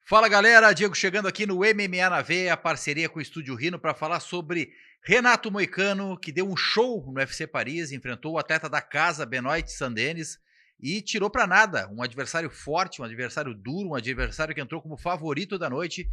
Fala galera, Diego chegando aqui no MMA na Veia, parceria com o Estúdio Rino para falar sobre Renato Moicano, que deu um show no UFC Paris, enfrentou o atleta da casa, Benoit Sandenis, e tirou para nada um adversário forte, um adversário duro, um adversário que entrou como favorito da noite,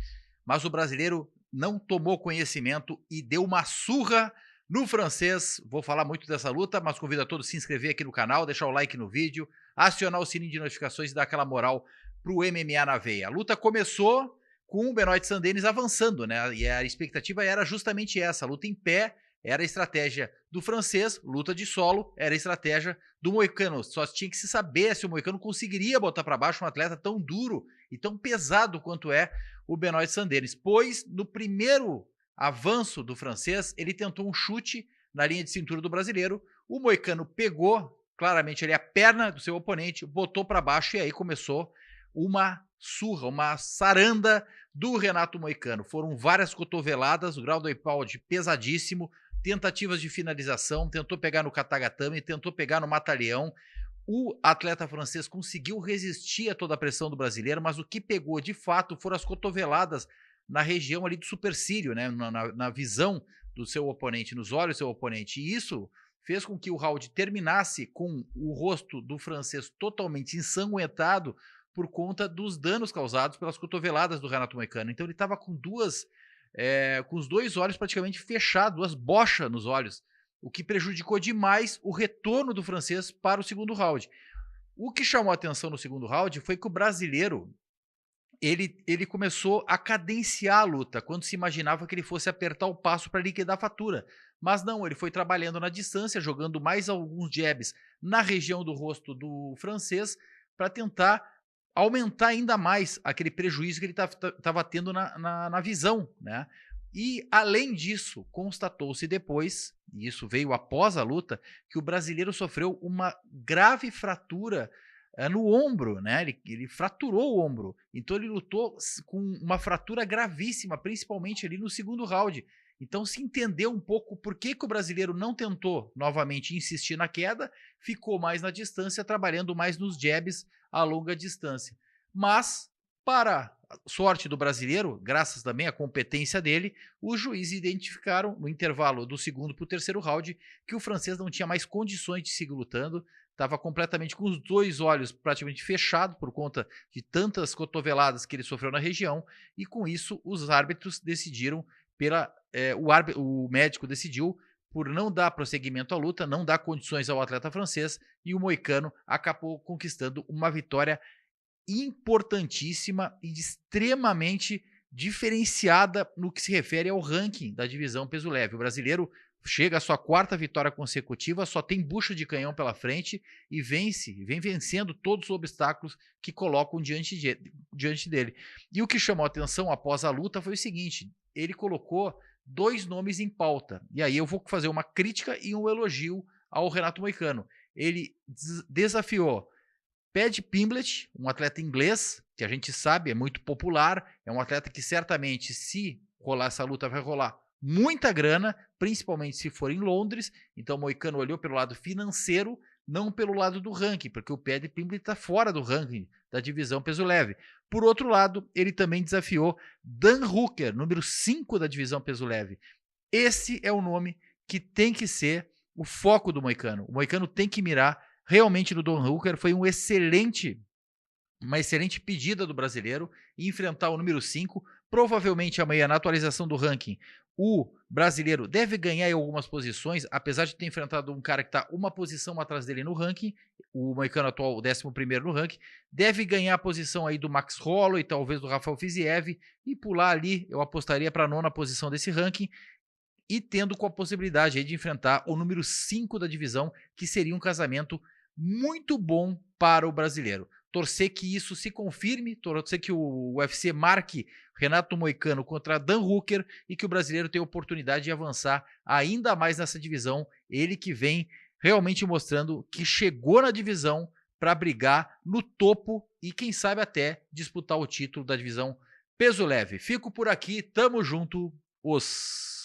mas o brasileiro não tomou conhecimento e deu uma surra no francês. Vou falar muito dessa luta, mas convido a todos a se inscrever aqui no canal, deixar o like no vídeo, acionar o sininho de notificações e dar aquela moral para o MMA na Veia. A luta começou com o Benoit Sandenis avançando, né? E a expectativa era justamente essa, a luta em pé era a estratégia do francês, luta de solo era a estratégia do Moicano. Só tinha que se saber se o Moicano conseguiria botar para baixo um atleta tão duro e tão pesado quanto é o Benoit Sandenis, pois no primeiro avanço do francês, ele tentou um chute na linha de cintura do brasileiro, o Moicano pegou claramente ali a perna do seu oponente, botou para baixo e aí começou uma surra, uma saranda do Renato Moicano. Foram várias cotoveladas, o grau do nocaute pesadíssimo, tentativas de finalização, tentou pegar no katagatame, tentou pegar no mata-leão. O atleta francês conseguiu resistir a toda a pressão do brasileiro, mas o que pegou de fato foram as cotoveladas na região ali do supercílio, né? na visão do seu oponente, nos olhos do seu oponente. E isso fez com que o round terminasse com o rosto do francês totalmente ensanguentado por conta dos danos causados pelas cotoveladas do Renato Moicano. Então ele estava com com os dois olhos praticamente fechados, duas bochas nos olhos, o que prejudicou demais o retorno do francês para o segundo round. O que chamou a atenção no segundo round foi que o brasileiro ele começou a cadenciar a luta, quando se imaginava que ele fosse apertar o passo para liquidar a fatura. Mas não, ele foi trabalhando na distância, jogando mais alguns jabs na região do rosto do francês, para tentar aumentar ainda mais aquele prejuízo que ele estava tendo na visão, né? E, além disso, constatou-se depois, e isso veio após a luta, que o brasileiro sofreu uma grave fratura no ombro, né? Ele fraturou o ombro. Então ele lutou com uma fratura gravíssima, principalmente ali no segundo round. Então se entendeu um pouco por que o brasileiro não tentou novamente insistir na queda, ficou mais na distância, trabalhando mais nos jabs a longa distância. Mas, para a sorte do brasileiro, graças também à competência dele, os juízes identificaram no intervalo do segundo para o terceiro round que o francês não tinha mais condições de seguir lutando, estava completamente com os dois olhos praticamente fechados por conta de tantas cotoveladas que ele sofreu na região, e com isso os árbitros decidiram o médico decidiu por não dar prosseguimento à luta, não dar condições ao atleta francês, e o Moicano acabou conquistando uma vitória importantíssima e extremamente diferenciada no que se refere ao ranking da divisão peso leve. O brasileiro chega à sua quarta vitória consecutiva, só tem bucha de canhão pela frente e vem vencendo todos os obstáculos que colocam diante dele. E o que chamou a atenção após a luta foi o seguinte: ele colocou dois nomes em pauta. E aí eu vou fazer uma crítica e um elogio ao Renato Moicano. Ele desafiou Paddy Pimblett, um atleta inglês, que a gente sabe é muito popular, é um atleta que certamente, se rolar essa luta, vai rolar muita grana, principalmente se for em Londres. Então o Moicano olhou pelo lado financeiro, não pelo lado do ranking, porque o Paddy Pimblett está fora do ranking da divisão peso leve. Por outro lado, ele também desafiou Dan Hooker, número 5 da divisão peso leve. Esse é o nome que tem que ser o foco do Moicano. O Moicano tem que mirar realmente no Dan Hooker. Foi uma excelente pedida do brasileiro enfrentar o número 5. Provavelmente amanhã, na atualização do ranking, o brasileiro deve ganhar em algumas posições, apesar de ter enfrentado um cara que está uma posição atrás dele no ranking, o Moicano atual, o 11º no ranking, deve ganhar a posição aí do Max Holloway, talvez do Rafael Fiziev, e pular ali, eu apostaria para a 9ª posição desse ranking, e tendo com a possibilidade aí de enfrentar o número 5 da divisão, que seria um casamento muito bom para o brasileiro. Torcer que isso se confirme, torcer que o UFC marque Renato Moicano contra Dan Hooker e que o brasileiro tenha a oportunidade de avançar ainda mais nessa divisão. Ele que vem realmente mostrando que chegou na divisão para brigar no topo e quem sabe até disputar o título da divisão peso leve. Fico por aqui, tamo junto, os